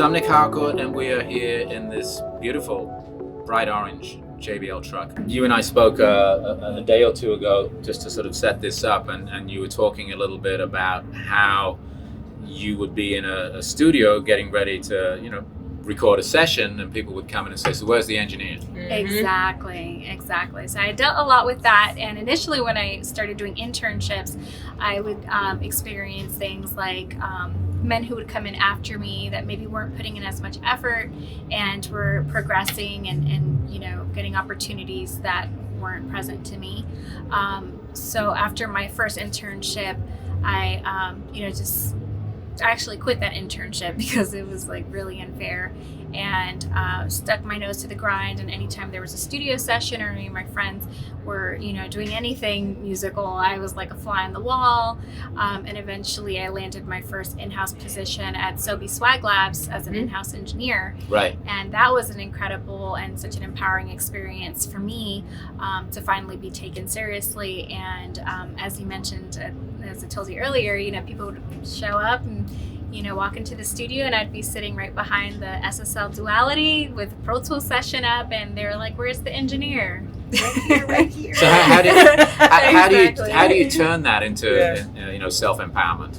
So I'm Nick Harcourt, and we are here in this beautiful bright orange JBL truck. You and I spoke a day or two ago just to sort of set this up, and you were talking a little bit about how you would be in a studio getting ready to, record a session, and people would come in and say, so where's the engineer? Exactly. So I dealt a lot with that, and initially when I started doing internships, I would experience things like men who would come in after me that maybe weren't putting in as much effort and were progressing and getting opportunities that weren't present to me. So after my first internship, I actually quit that internship because it was like really unfair, and stuck my nose to the grind. And anytime there was a studio session or any of my friends were doing anything musical, I was like a fly on the wall. And eventually I landed my first in-house position at Sobe Swag Labs as an in-house engineer. Right. And that was an incredible and such an empowering experience for me, to finally be taken seriously. And as you mentioned, as I told you earlier, people would show up and walk into the studio, and I'd be sitting right behind the SSL Duality with Pro Tools session up, and they were like, "Where's the engineer?" Right here. So how do you turn that into self-empowerment?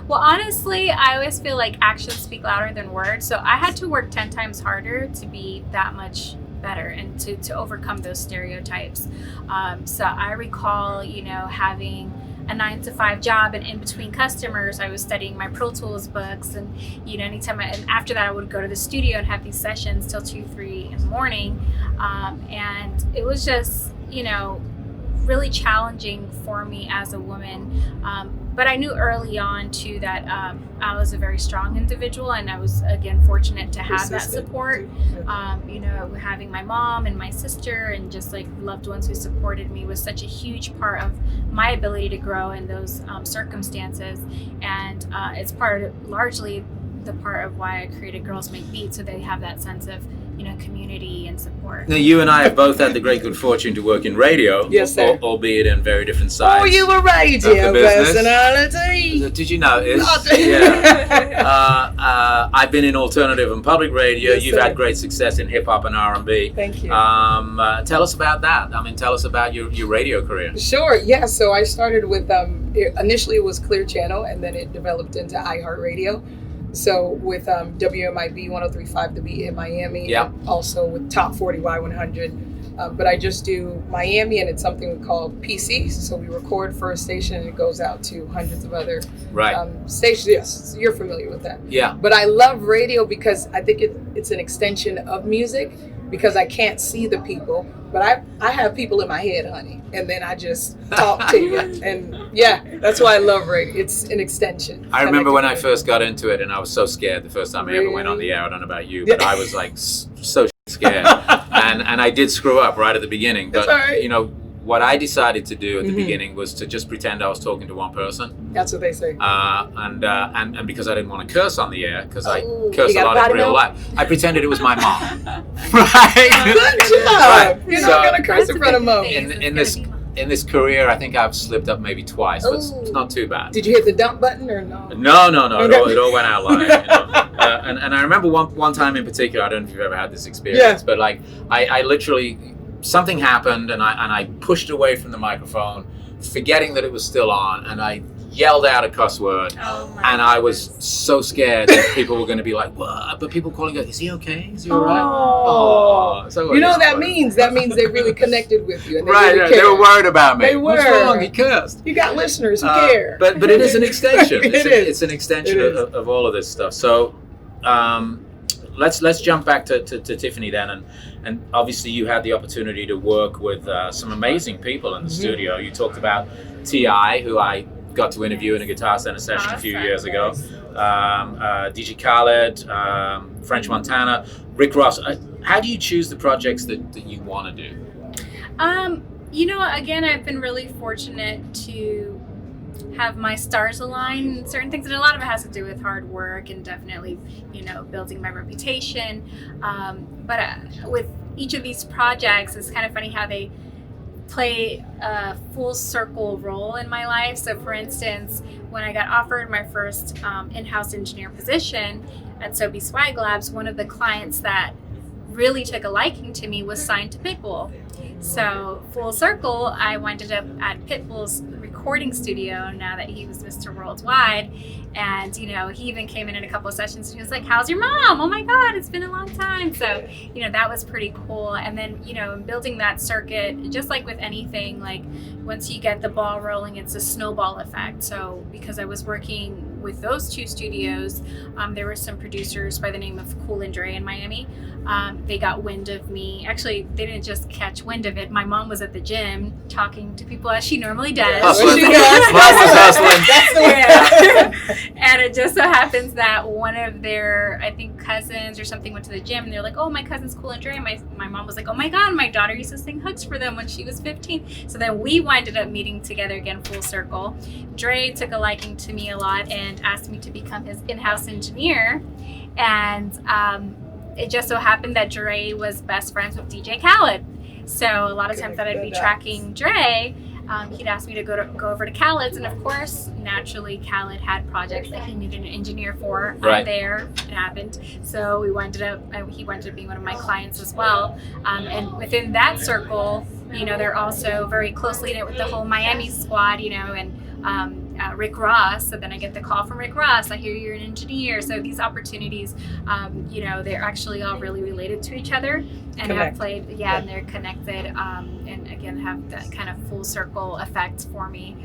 Well, honestly, I always feel like actions speak louder than words. So I had to work 10 times harder to be that much better and to overcome those stereotypes. So I recall, having a 9-to-5 job, and in between customers, I was studying my Pro Tools books, and anytime and after that, I would go to the studio and have these sessions till 2-3 in the morning, and it was just really challenging for me as a woman. But I knew early on too that I was a very strong individual, and I was again fortunate to have that support. Having my mom and my sister and just like loved ones who supported me was such a huge part of my ability to grow in those circumstances. And it's largely the part of why I created Girls Make Beats, so they have that sense of community and support. Now, you and I have both had the great good fortune to work in radio, yes, sir. Albeit in very different sides. Oh, you were radio personality. Did you notice? I've been in alternative and public radio. Yes, You've sir. had great success in hip hop and R&B. Thank you. Tell us about that. Tell us about your radio career. Sure. Yeah. So I started with initially it was Clear Channel, and then it developed into iHeartRadio. So with WMIB 103.5 The Beat in Miami, yeah. And also with Top 40 Y100. But I just do Miami, and it's something we call PC. So we record for a station, and it goes out to hundreds of other stations. Yes, you're familiar with that. Yeah. But I love radio because I think it's an extension of music, because I can't see the people, but I have people in my head, honey, and then I just talk to you. And yeah, that's why I love radio. It's an extension. I remember when I first got into it, and I was so scared the first time I ever went on the air. I don't know about you, but I was like so scared. and I did screw up right at the beginning. But, that's all right. What I decided to do at the beginning was to just pretend I was talking to one person. That's what they say. And because I didn't want to curse on the air, because I curse a lot in real life, I pretended it was my mom. Right? Good job. Right. You're not going to curse in front of mom. In this career, I think I've slipped up maybe twice, but it's not too bad. Did you hit the dump button or no? No. Okay. It all went out live. And I remember one time in particular, I don't know if you've ever had this experience, but like I literally, something happened, and I pushed away from the microphone, forgetting that it was still on, and I yelled out a cuss word, and I was so scared that people were going to be like, "What?" But people calling, "Is he okay? Is he all right?" Oh, so that means they really connected with you. And they were worried about me. They were. What's wrong? He cursed. You got listeners who care. But it is an extension. It's an extension It is. of all of this stuff. So let's jump back to Tiffany then, and obviously you had the opportunity to work with some amazing people in the studio. You talked about T.I., who I got to interview in a Guitar Center session a few years ago. DJ Khaled, French Montana, Rick Ross. How do you choose the projects that you want to do? Again, I've been really fortunate to have my stars align in certain things, and a lot of it has to do with hard work and definitely, building my reputation. But with each of these projects, it's kind of funny how they play a full circle role in my life. So for instance, when I got offered my first in-house engineer position at Sobe Swag Labs, one of the clients that really took a liking to me was signed to Pitbull. So full circle, I winded up at Pitbull's recording studio now that he was Mr. Worldwide. And, you know, he even came in a couple of sessions and he was like, how's your mom? Oh my God, it's been a long time. So, you know, that was pretty cool. And then, you know, building that circuit, just like with anything, like once you get the ball rolling, it's a snowball effect. So because I was working with those two studios, there were some producers by the name of Cool and Dre in Miami. They got wind of me. Actually, they didn't just catch wind of it. My mom was at the gym talking to people as she normally does. Hustling. Mom was hustling. That's the Yeah. And it just so happens that one of their, I think, cousins or something went to the gym and they're like, oh, my cousin's Cool and Dre. And my mom was like, oh my God, my daughter used to sing hooks for them when she was 15. So then we winded up meeting together again, full circle. Dre took a liking to me a lot and asked me to become his in-house engineer. And it just so happened that Dre was best friends with DJ Khaled. So a lot of times that I'd be tracking Dre, he'd ask me to go over to Khaled's, and of course, naturally, Khaled had projects that he needed an engineer for. Right. I'm there. It happened. So he wound up being one of my clients as well. And within that circle, you know, they're also very closely knit with the whole Miami squad, you know, and Rick Ross. So then I get the call from Rick Ross. I hear you're an engineer. So these opportunities, you know, they're actually all really related to each other and have played, and they're connected. And again, have that kind of full circle effect for me.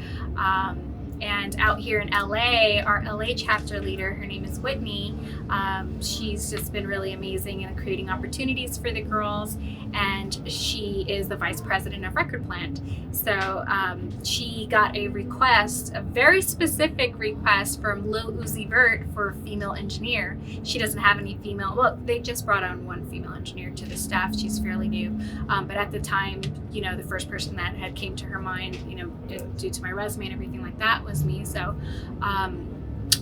And out here in LA, our LA chapter leader, her name is Whitney. She's just been really amazing in creating opportunities for the girls. And she is the vice president of Record Plant. So she got a request, a very specific request from Lil Uzi Vert for a female engineer. She doesn't have any female, well, they just brought on one female engineer to the staff. She's fairly new. But at the time, you know, the first person that had came to her mind, you know, due to my resume and everything like that was me. So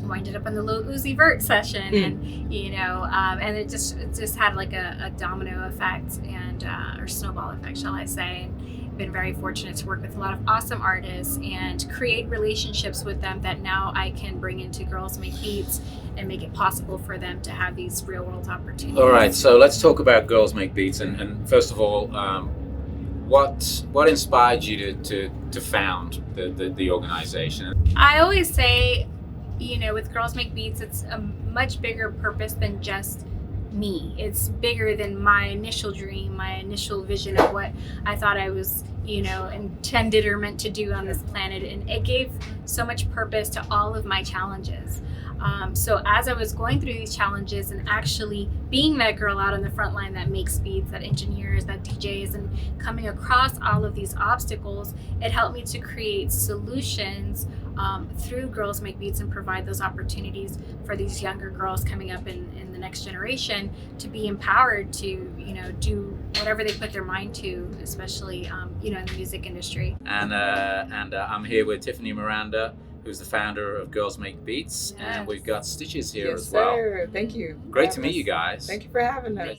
winded up in the Lil Uzi Vert session, and you know, and it just had like a domino effect and or snowball effect, shall I say. And been very fortunate to work with a lot of awesome artists and create relationships with them that now I can bring into Girls Make Beats and make it possible for them to have these real world opportunities. All right, so let's talk about Girls Make Beats, and first of all, what inspired you to found the organization? I always say, you know, with Girls Make Beats, it's a much bigger purpose than just me. It's bigger than my initial dream, my initial vision of what I thought I was, you know, intended or meant to do on this planet. And it gave so much purpose to all of my challenges. So as I was going through these challenges and actually being that girl out on the front line that makes beats, that engineers, that DJs, and coming across all of these obstacles, it helped me to create solutions through Girls Make Beats and provide those opportunities for these younger girls coming up in the next generation to be empowered to, you know, do whatever they put their mind to, especially, you know, in the music industry. And I'm here with Tiffany Miranda, who's the founder of Girls Make Beats, and we've got Stitches here as well. Yes, sir. Thank you. Great to meet you guys. Thank you for having us.